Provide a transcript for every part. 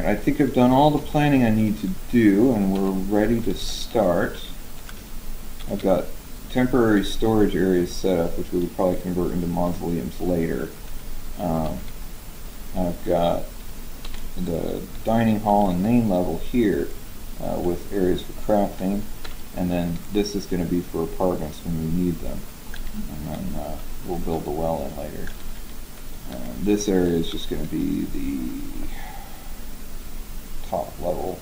I think I've done all the planning I need to do, and we're ready to start. I've got temporary storage areas set up, which we would probably convert into mausoleums later. I've got the dining hall and main level here with areas for crafting, and then this is going to be for apartments when we need them, and then we'll build the well in later. This area is just going to be the top level,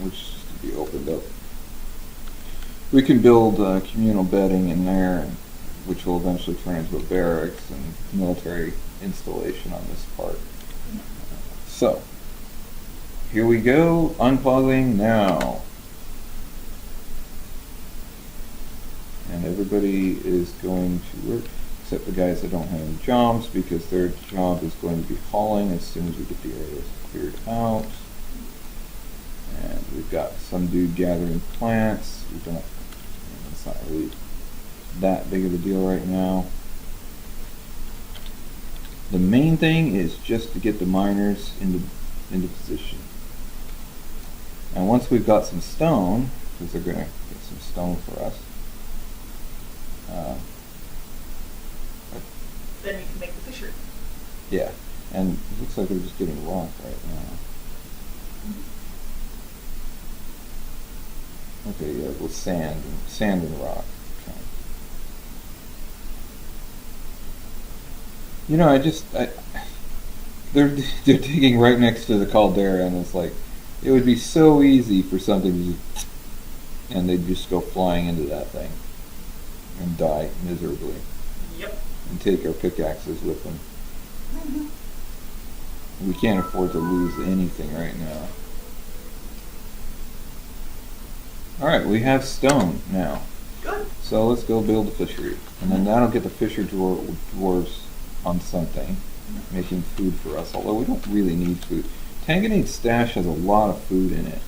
which is to be opened up. We can build communal bedding in there, which will eventually turn into a barracks and military installation on this part. So, here we go, unpausing now. And everybody is going to work, except the guys that don't have any jobs, because their job is going to be hauling as soon as we get the areas cleared out. And we've got some dude gathering plants. It's not really that big of a deal right now. The main thing is just to get the miners into position. And once we've got some stone, because they're going to get some stone for us, then you can make the fishery. Yeah, and it looks like they're just getting rock right now. Okay, yeah, with sand and rock. Okay. You know, they're digging right next to the caldera, and it's like, it would be so easy for something to just, and they'd just go flying into that thing and die miserably. Yep. And take our pickaxes with them. Mm-hmm. We can't afford to lose anything right now. Alright, we have stone now. Good. So let's go build a fishery. And then that'll get the fisher dwarves on something, making food for us, although we don't really need food. Tanganade's stash has a lot of food in it.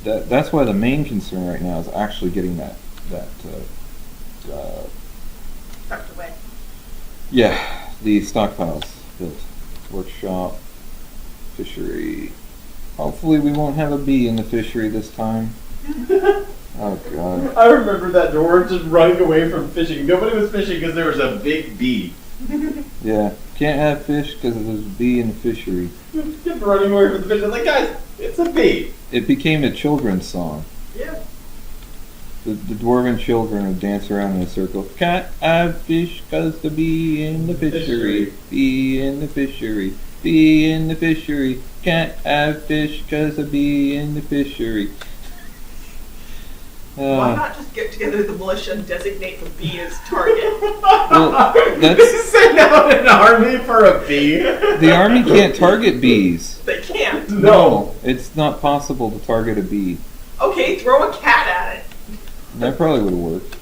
That's why the main concern right now is actually getting that tucked away. Yeah, the stockpiles built. Workshop, fishery. Hopefully we won't have a bee in the fishery this time. Oh god. I remember that dwarf just running away from fishing. Nobody was fishing because there was a big bee. Yeah, can't have fish because there's a bee in the fishery. Just kept running away from the fish. I was like, guys, it's a bee. It became a children's song. Yeah. The dwarven children would dance around in a circle. Can't have fish cause the bee in the fishery. Bee in the fishery. Bee in the fishery. Can't have fish cause the bee in the fishery. Why not just get together the militia and designate the bee as target? Well, Send out an army for a bee. The army can't target bees. They can't. No. It's not possible to target a bee. Okay, throw a cat at it. That probably would have worked.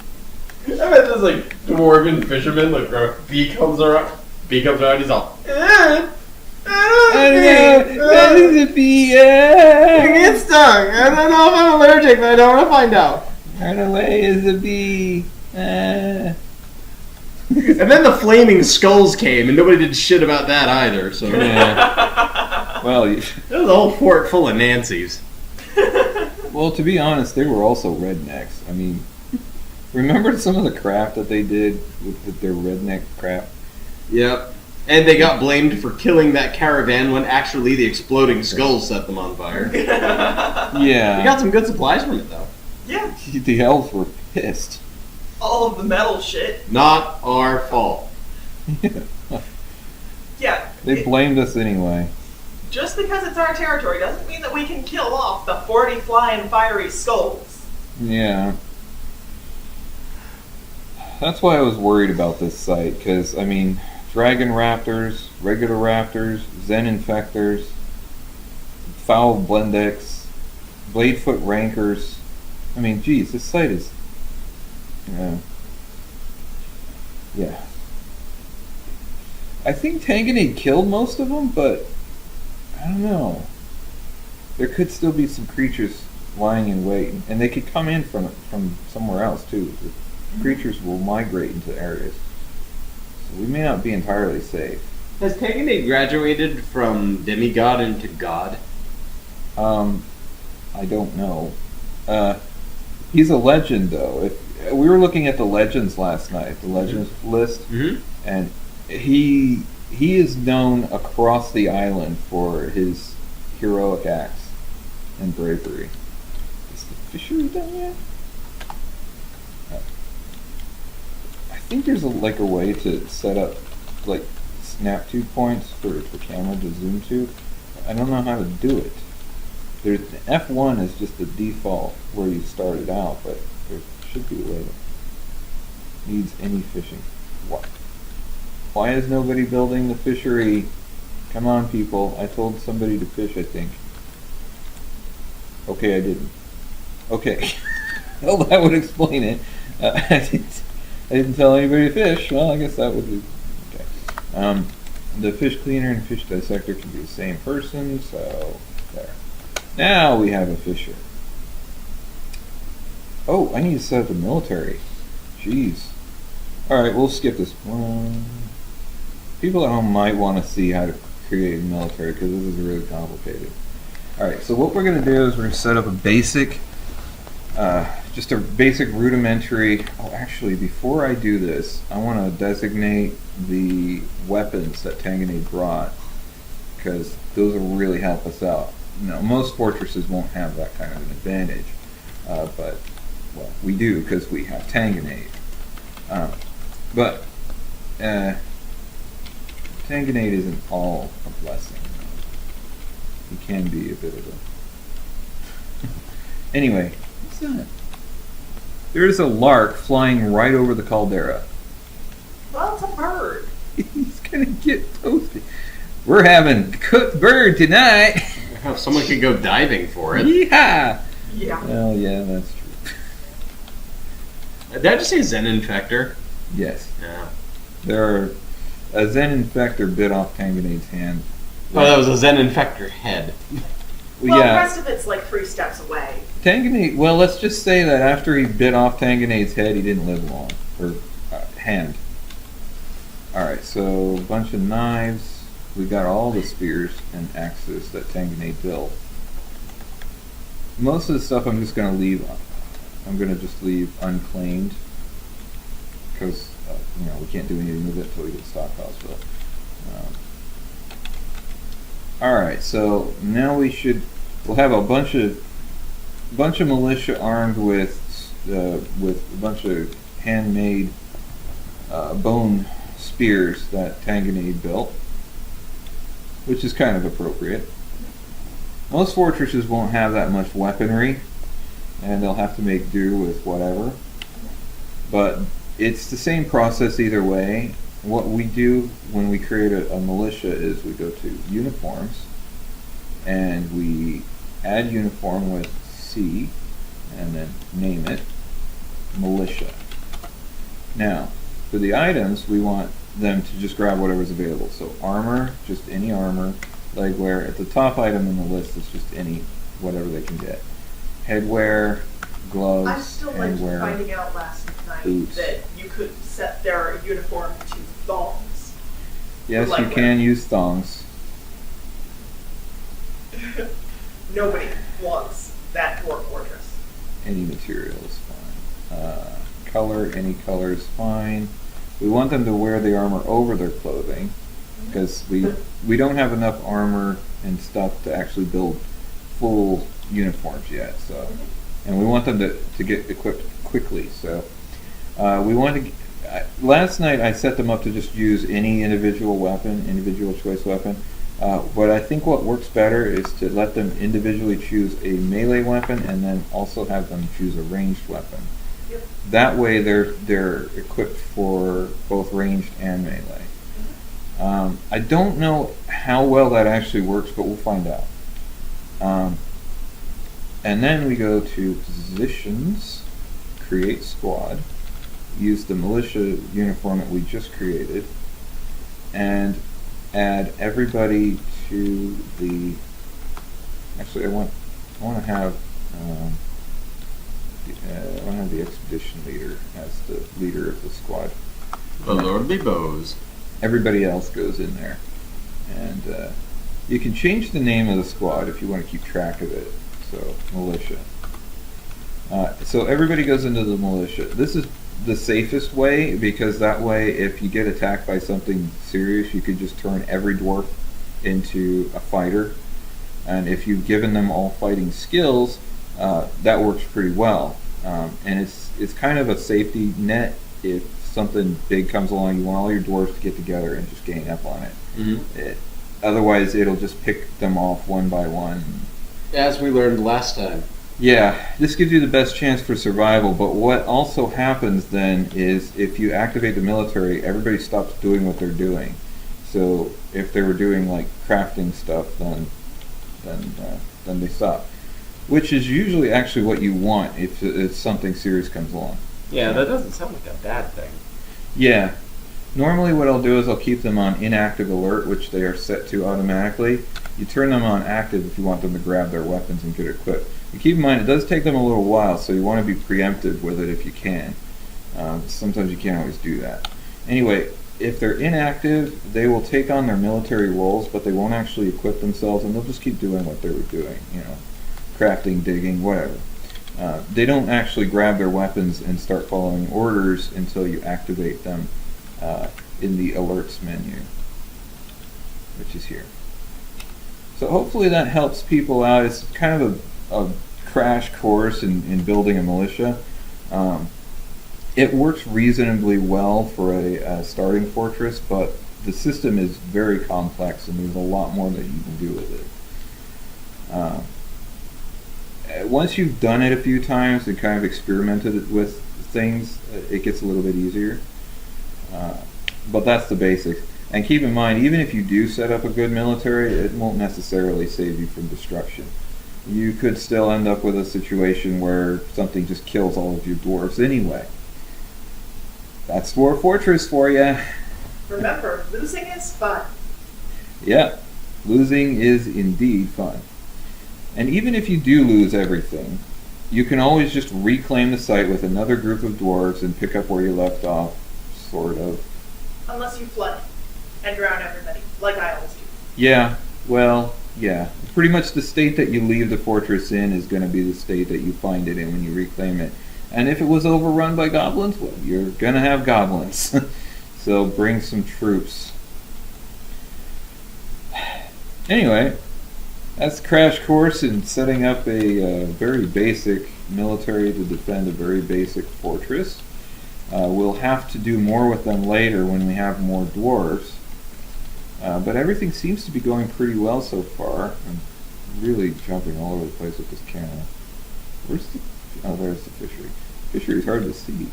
I bet there's like dwarven fishermen, like bee comes around, he's all, I don't know, that is a bee. I get stung. I don't know if I'm allergic, but I don't want to find out. Run away is a bee. And then the flaming skulls came, and nobody did shit about that either. So Yeah. Well, there was a whole fort full of Nancys. well, to be honest, they were also rednecks. I mean, remember some of the crap that they did with their redneck crap? Yep. And they got blamed for killing that caravan when actually the exploding skulls set them on fire. We Yeah. got some good supplies from it, though. Yeah. The elves were pissed. All of the metal shit. Not our fault. Yeah. They blamed us anyway. Just because it's our territory doesn't mean that we can kill off the 40 flying fiery skulls. Yeah. That's why I was worried about this site, because, I mean, dragon raptors, regular raptors, zen infectors, foul blendex, bladefoot rankers. I mean, geez, this site is... yeah. I think Tanganade killed most of them, but I don't know. There could still be some creatures lying in wait, and they could come in from somewhere else too. The creatures will migrate into areas, so we may not be entirely safe. Has Tanganay graduated from demigod into god? I don't know. He's a legend, though. If we were looking at the legends last night, the legends list, Mm-hmm. and he is known across the island for his heroic acts and bravery. Is the fishery done yet? I think there's a way to set up like snap to points for the camera to zoom to. I don't know how to do it. There's F1 is just the default where you started out, but there should be a way that needs any fishing. Why is nobody building the fishery? Come on, people. I told somebody to fish, I think. Okay, I didn't. Okay. Well, that would explain it. I didn't tell anybody to fish. Well, I guess that would be... Okay. The fish cleaner and fish dissector can be the same person, so... There. Now we have a fisher. Oh, I need to set up a military. Jeez. Alright, we'll skip this one. People at home might want to see how to create a military because this is really complicated. Alright, so what we're going to do is we're going to set up a basic, just a basic rudimentary... Oh, actually, before I do this, I want to designate the weapons that Tanganay brought because those will really help us out. Now, most fortresses won't have that kind of an advantage, but, well, we do because we have Tanganay. But Tanganay isn't all a blessing. It can be a bit of a... Anyway, what's that? There is a lark flying right over the caldera. Well, it's a bird. He's gonna get toasted. We're having cooked bird tonight. Someone could go diving for it. Yeah. Yeah. Well, yeah, that's true. Did I just say Zen Infector? Yes. Yeah. There are... A Zen Infector bit off Tanganay's hand. Oh, that was a Zen Infector head. Well, yeah. the rest of it's like 3 steps away. Tanganay... Well, let's just say that after he bit off Tanganay's head, he didn't live long. Or hand. Alright, so a bunch of knives. We got all the spears and axes that Tanganay built. Most of the stuff I'm just going to leave. I'm going to just leave unclaimed because we can't do anything with it until we get stockpiles built. All right, so now we'll have a bunch of militia armed with a bunch of handmade bone spears that Tanganay built, which is kind of appropriate. Most fortresses won't have that much weaponry, and they'll have to make do with whatever. But it's the same process either way. What we do when we create a militia is we go to uniforms, and we add uniform with C, and then name it militia. Now, for the items, we want them to just grab whatever's available. So armor, just any armor. Legwear, at the top item in the list is just any, whatever they can get. Headwear, gloves, I'm still handwear. finding out last night boots. that you could set their uniform to thongs. Yes, for you legwear. can use thongs. Nobody wants that Dwarf Fortress. Any material is fine. Color, any color is fine. We want them to wear the armor over their clothing because we don't have enough armor and stuff to actually build full uniforms yet. So, and we want them to get equipped quickly. So we want to. Last night I set them up to just use any individual choice weapon. But I think what works better is to let them individually choose a melee weapon and then also have them choose a ranged weapon. Yep. That way they're equipped for both ranged and melee. I don't know how well that actually works, but we'll find out. And then we go to positions, create squad, use the militia uniform that we just created, and add everybody to the... Actually, I want to have the expedition leader as the leader of the squad. The Lordly Bows. Everybody else goes in there. And you can change the name of the squad if you want to keep track of it. So, militia. So everybody goes into the militia. This is the safest way, because that way if you get attacked by something serious, you could just turn every dwarf into a fighter. And if you've given them all fighting skills, that works pretty well. And it's kind of a safety net. If something big comes along, you want all your dwarves to get together and just gang up on it. Mm-hmm. Otherwise, it'll just pick them off one by one. As we learned last time. Yeah, this gives you the best chance for survival, but what also happens then is if you activate the military, everybody stops doing what they're doing. So if they were doing like crafting stuff, then they stop. Which is usually actually what you want if something serious comes along. Yeah, that doesn't sound like a bad thing. Yeah. Normally what I'll do is I'll keep them on inactive alert, which they are set to automatically. You turn them on active if you want them to grab their weapons and get equipped. But keep in mind, it does take them a little while, so you want to be preemptive with it if you can. Sometimes you can't always do that. Anyway, if they're inactive, they will take on their military roles, but they won't actually equip themselves, and they'll just keep doing what they were doing, crafting, digging, whatever. They don't actually grab their weapons and start following orders until you activate them in the alerts menu, which is here. So hopefully that helps people out. It's kind of a crash course in building a militia. It works reasonably well for a starting fortress, but the system is very complex and there's a lot more that you can do with it. Once you've done it a few times and kind of experimented with things, it gets a little bit easier. But that's the basics. And keep in mind, even if you do set up a good military, it won't necessarily save you from destruction. You could still end up with a situation where something just kills all of your dwarves anyway. That's Dwarf Fortress for you. Remember, losing is fun. Yeah, losing is indeed fun. And even if you do lose everything, you can always just reclaim the site with another group of dwarves and pick up where you left off, sort of. Unless you flood and drown everybody, like I always do. Yeah, well, yeah. Pretty much the state that you leave the fortress in is going to be the state that you find it in when you reclaim it. And if it was overrun by goblins, well, you're going to have goblins. So bring some troops. Anyway, that's Crash Course in setting up a very basic military to defend a very basic fortress. We'll have to do more with them later when we have more dwarves. But everything seems to be going pretty well so far. I'm really jumping all over the place with this camera. Where's the... Oh, there's the fishery. Fishery's hard to see.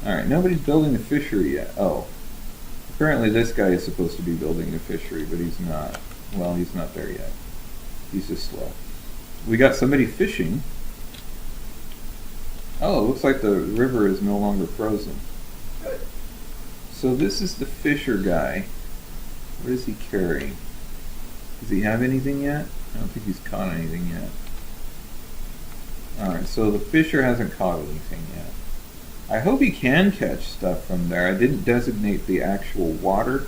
Alright, nobody's building the fishery yet. Oh. Apparently this guy is supposed to be building the fishery, but he's not. Well, he's not there yet. He's just slow. We got somebody fishing. Oh, it looks like the river is no longer frozen. Good. So this is the fisher guy. What is he carrying? Does he have anything yet? I don't think he's caught anything yet. Alright, so the fisher hasn't caught anything yet. I hope he can catch stuff from there. I didn't designate the actual water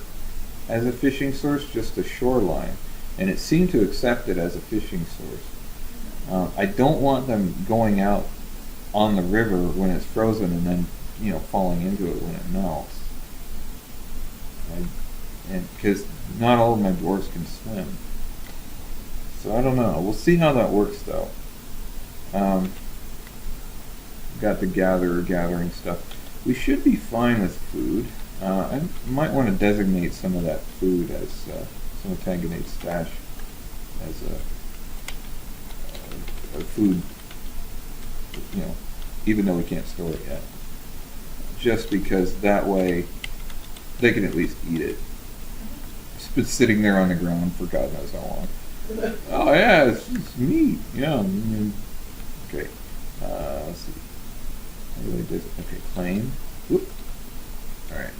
as a fishing source, just the shoreline. And it seemed to accept it as a fishing source. I don't want them going out on the river when it's frozen and then, falling into it when it melts. And because not all of my dwarves can swim. So I don't know. We'll see how that works though. Got the gatherer gathering stuff. We should be fine with food. I might want to designate some of that food as some of Tanganate's stash as a food, even though we can't store it yet. Just because that way they can at least eat it. It's been sitting there on the ground for God knows how long. Oh yeah, it's meat. Yeah. Okay. Let's see. Okay, claim. Whoop. Alright.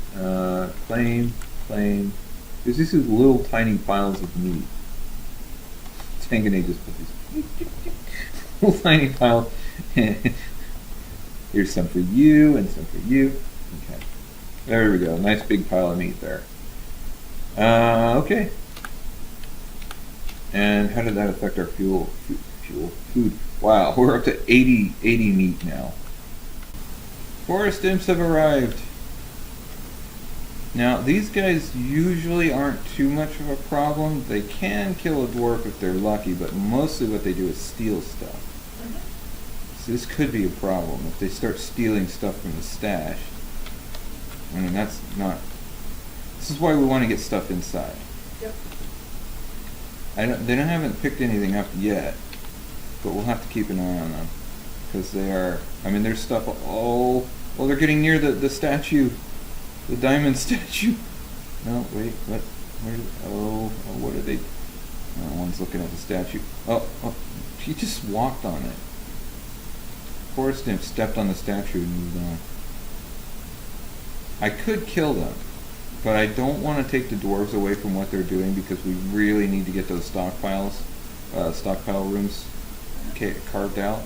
Claim. Because this is little tiny piles of meat. Tanganay just put these little tiny piles. Here's some for you and some for you. Okay. There we go. Nice big pile of meat there. Okay. And how did that affect our food? Wow, we're up to 80 meat now. Forest imps have arrived. Now, these guys usually aren't too much of a problem. They can kill a dwarf if they're lucky, but mostly what they do is steal stuff. So this could be a problem if they start stealing stuff from the stash. I mean, that's not... This is why we want to get stuff inside. Yep. They haven't picked anything up yet, but we'll have to keep an eye on them. Because they are... I mean, there's stuff... Oh, they're getting near the statue. The diamond statue. No, wait, what? What are they? One's looking at the statue. Oh, he just walked on it. Forest imp stepped on the statue and moved on. I could kill them, but I don't want to take the dwarves away from what they're doing because we really need to get those stockpile rooms carved out.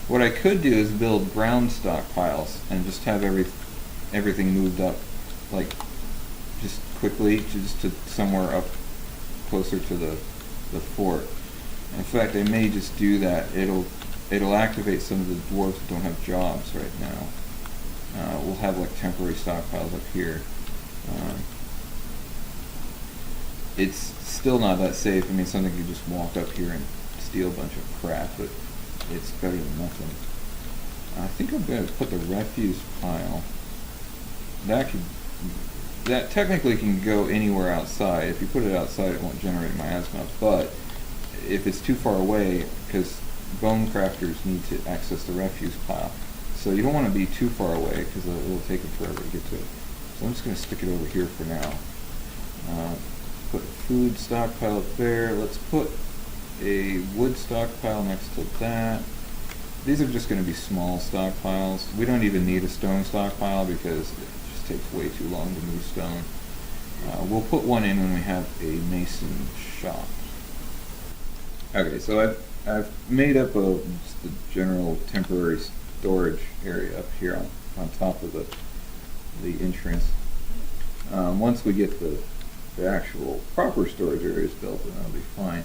What I could do is build ground stockpiles and just have everything moved up, like just quickly, just to somewhere up closer to the fort. In fact, I may just do that. It'll activate some of the dwarves that don't have jobs right now. We'll have like temporary stockpiles up here. It's still not that safe. I mean, something you just walk up here and steal a bunch of crap, but it's better than nothing. I think I'm going to put the refuse pile. That technically can go anywhere outside. If you put it outside, it won't generate miasma. But if it's too far away, because bone crafters need to access the refuse pile, so you don't want to be too far away because it'll take them forever to get to it. So I'm just going to stick it over here for now. Put a food stockpile up there. Let's put a wood stockpile next to that. These are just going to be small stockpiles. We don't even need a stone stockpile because it just takes way too long to move stone. We'll put one in when we have a mason shop. Okay, so I've made up just a general temporary storage area up here on top of the entrance. Once we get the actual proper storage areas built, then that'll be fine.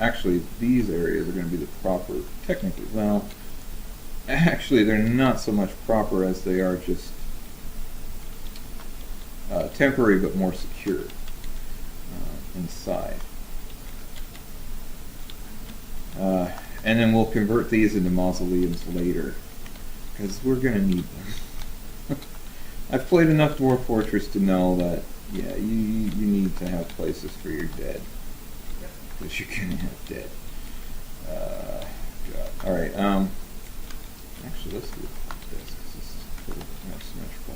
Actually, these areas are going to be the proper, technically, well, actually they're not so much proper as they are just temporary but more secure inside. And then we'll convert these into mausoleums later, because we're going to need them. I've played enough Dwarf Fortress to know that, yeah, you need to have places for your dead. Because you're going to have dead. God. Alright, actually, let's do this, because this is pretty much symmetrical.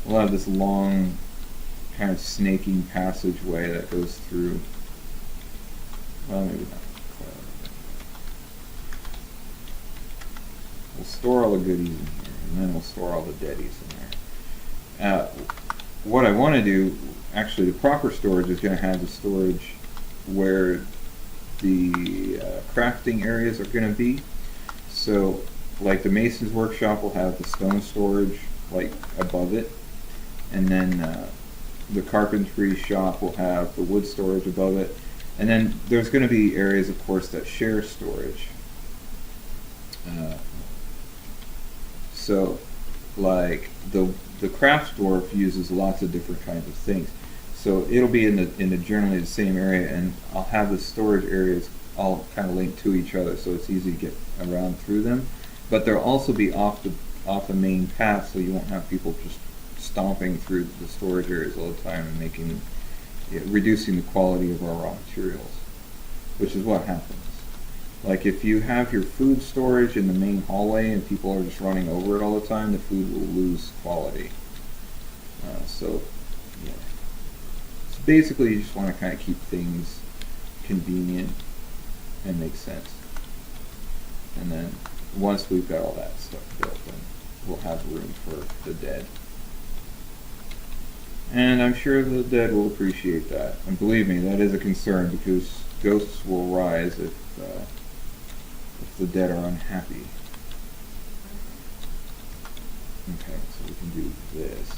We'll have this long, kind of snaking passageway that goes through. Well, maybe not. We'll store all the goodies in here, and then we'll store all the deadies in there. What I want to do, actually, the proper storage is going to have the storage where the crafting areas are going to be. So, like the mason's workshop will have the stone storage like above it, and then the carpentry shop will have the wood storage above it. And then there's going to be areas, of course, that share storage. So, like the craft dwarf uses lots of different kinds of things. So it'll be in the generally the same area, and I'll have the storage areas all kind of linked to each other, so it's easy to get around through them. But they'll also be off the main path, so you won't have people just stomping through the storage areas all the time and reducing the quality of our raw materials, which is what happens. Like if you have your food storage in the main hallway and people are just running over it all the time, the food will lose quality. So basically you just want to kind of keep things convenient and make sense. And then once we've got all that stuff built, then we'll have room for the dead. And I'm sure the dead will appreciate that. And believe me, that is a concern, because ghosts will rise if the dead are unhappy. Okay, so we can do this.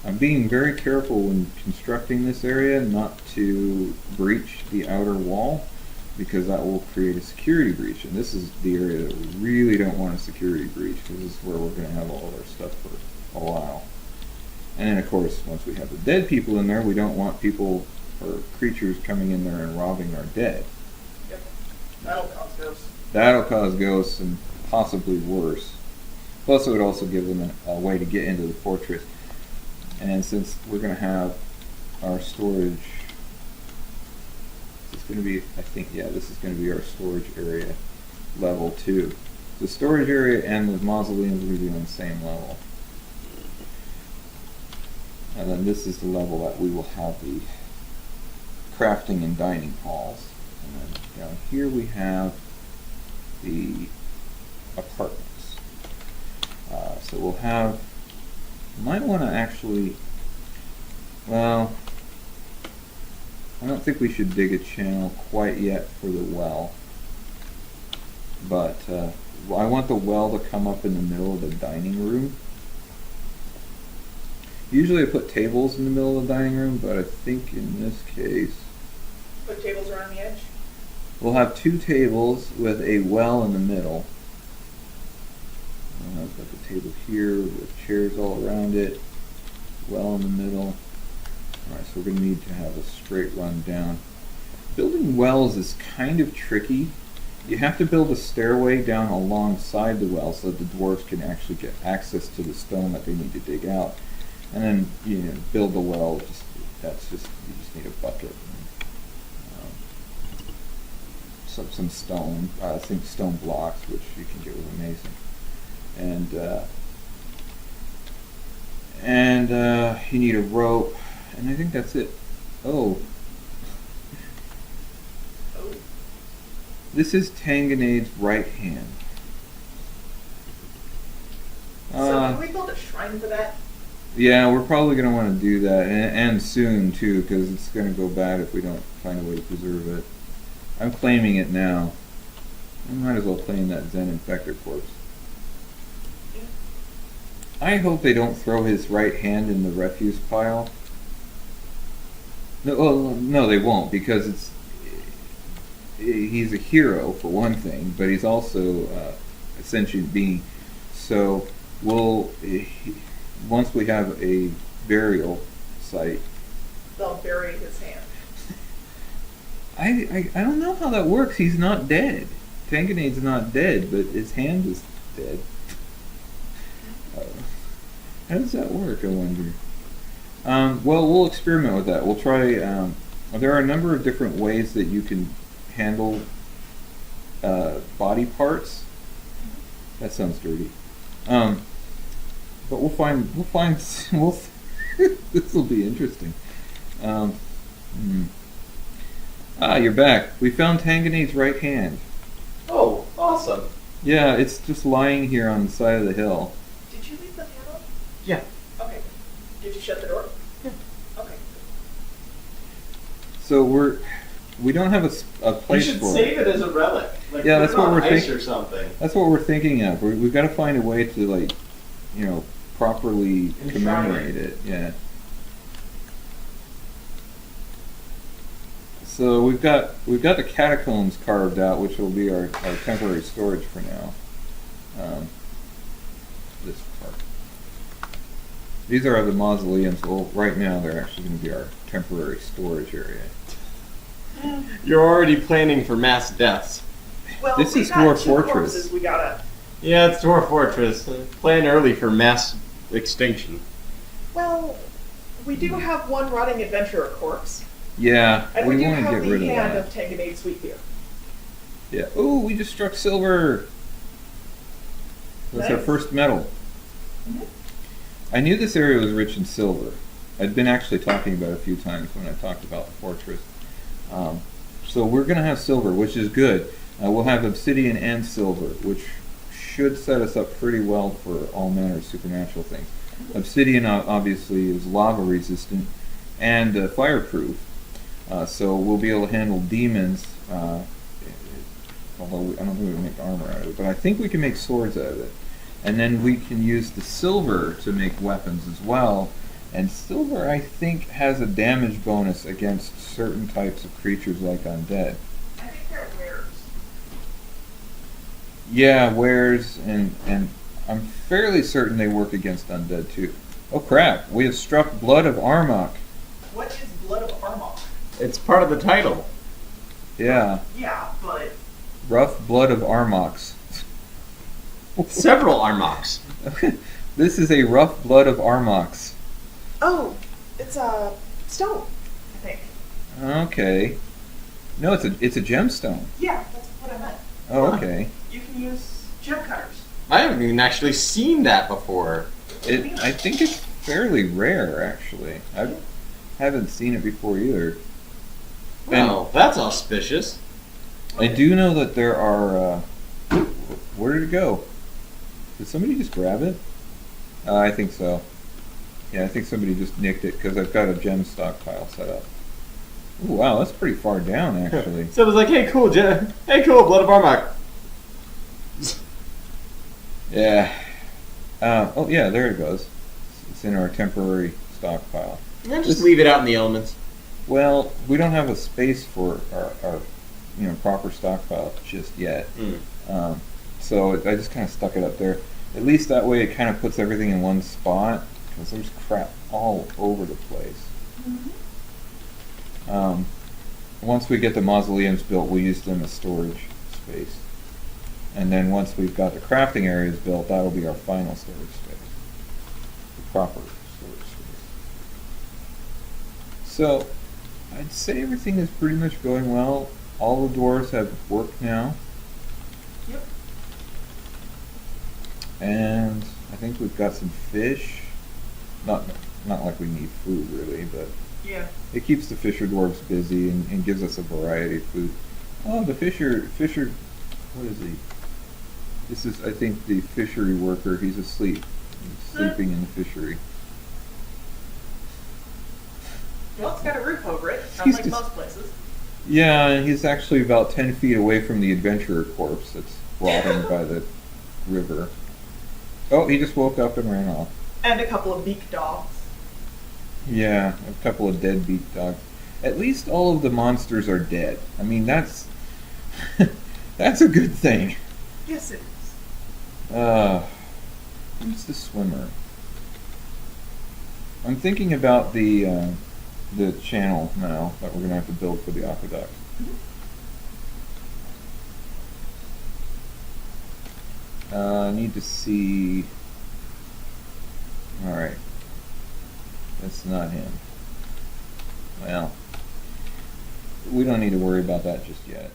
I'm being very careful when constructing this area not to breach the outer wall, because that will create a security breach. And this is the area that we really don't want a security breach, because this is where we're going to have all of our stuff for a while. And then, of course, once we have the dead people in there, we don't want people or creatures coming in there and robbing our dead. Yep. That'll cause ghosts. That'll cause ghosts and possibly worse. Plus, it would also give them a way to get into the fortress. And since we're going to have our storage, this is going to be, I think, yeah, this is going to be our storage area level 2. The storage area and the mausoleums will be on the same level. And then this is the level that we will have the crafting and dining halls. And then down here we have the apartments. So we'll have, might want to actually, well, I don't think we should dig a channel quite yet for the well. But I want the well to come up in the middle of the dining room. Usually I put tables in the middle of the dining room, but I think in this case Put tables around the edge. we'll have 2 tables with a well in the middle. I've got the table here with chairs all around it, well in the middle. Alright, so we're going to need to have a straight run down. Building wells is kind of tricky. You have to build a stairway down alongside the well so that the dwarves can actually get access to the stone that they need to dig out. And then, you know, build the well. You just need a bucket. And, some stone. I think stone blocks, which you can get with a mason. And you need a rope. And I think that's it. Oh. This is Tanganade's right hand. So can we build a shrine for that? Yeah, we're probably going to want to do that, and soon too, because it's going to go bad if we don't find a way to preserve it. I'm claiming it now. I might as well claim that Zen Infector corpse. I hope they don't throw his right hand in the refuse pile. No, they won't, because he's a hero for one thing, but he's also a sentient being. So once we have a burial site, They'll bury his hand. I don't know how that works. He's not dead. Tanganade's not dead, but his hand is dead. How does that work, I wonder? Well, we'll experiment with that. We'll try. There are a number of different ways that you can handle body parts. That sounds dirty. But we'll find. This will be interesting. You're back. We found Tanganade's right hand. Oh, awesome. Yeah, it's just lying here on the side of the hill. Did you leave the panel? Yeah. Okay. Did you shut the door? Yeah. Okay. So we don't have a You place should for save it. it as a relic. Like, Yeah, put that's it what on we're ice thinking. or something. That's what we're thinking of. We've got to find a way to properly Enshrine commemorate it. Yeah. So we've got the catacombs carved out, which will be our temporary storage for now. This part. These are the mausoleums. Well, right now they're actually going to be our temporary storage area. You're already planning for mass deaths. Well, This we is got Dwarf 2 Fortress. corpses we gotta. Yeah, it's Dwarf Fortress. Plan early for mass extinction. Well, we do have one rotting adventurer corpse, Yeah, and we do want to have get the rid of hand that. of Tanganade Sweet Beer. Yeah. Oh, we just struck silver. That's our Nice. first medal. Mhm. I knew this area was rich in silver. I'd been actually talking about it a few times when I talked about the fortress. So we're going to have silver, which is good. We'll have obsidian and silver, which should set us up pretty well for all manner of supernatural things. Obsidian obviously is lava resistant and fireproof, so we'll be able to handle demons. Although I don't think we can make armor out of it, but I think we can make swords out of it. And then we can use the silver to make weapons as well. And silver, I think, has a damage bonus against certain types of creatures like undead. I think they're wares. Yeah, wares, and I'm fairly certain they work against undead too. Oh crap, we have struck Blood of Armok. What is Blood of Armok? It's part of the title. Yeah, Yeah, but Rough Blood of Armoks. Several Armoks. This is a Rough Blood of Armoks. oh, it's a stone. I think. Okay. No, it's a gemstone. Yeah, that's what I meant. Oh, okay. You can use gem cutters. I haven't even actually seen that before. I think it's fairly rare, actually. I haven't seen it before either. Well, that's auspicious. I do know that there are. Where did it go? Did somebody just grab it? I think so. Yeah, I think somebody just nicked it because I've got a gem stockpile set up. Ooh, wow, that's pretty far down, actually. So it was like, hey, cool, Blood of Armok. Yeah. Oh, yeah, there it goes. It's in our temporary stockpile. Yeah, just leave it out in the elements. Well, we don't have a space for our proper stockpile just yet. So I just kind of stuck it up there. At least that way it kind of puts everything in one spot, because there's crap all over the place. Once we get the mausoleums built, we use them as storage space. And then once we've got the crafting areas built, that'll be our final storage space. The proper storage space. So, I'd say everything is pretty much going well. All the dwarves have worked now. Yep. And I think we've got some fish. Not like we need food really, but Yeah. it keeps the fisher dwarves busy and gives us a variety of food. Oh, the fisher, what is he? This is, I think, the fishery worker. He's asleep. He's sleeping in the fishery. Well, it's got a roof over it, He's unlike just- most places. Yeah, and he's actually about 10 feet away from the adventurer corpse that's rotting by the river. Oh, he just woke up and ran off. And a couple of beak dogs. Yeah, a couple of dead beak dogs. At least all of the monsters are dead. I mean, that's that's a good thing. Yes, it is. Who's the swimmer? I'm thinking about the channel now that we're gonna have to build for the aqueduct. I need to see. All right, that's not him. Well, we don't need to worry about that just yet.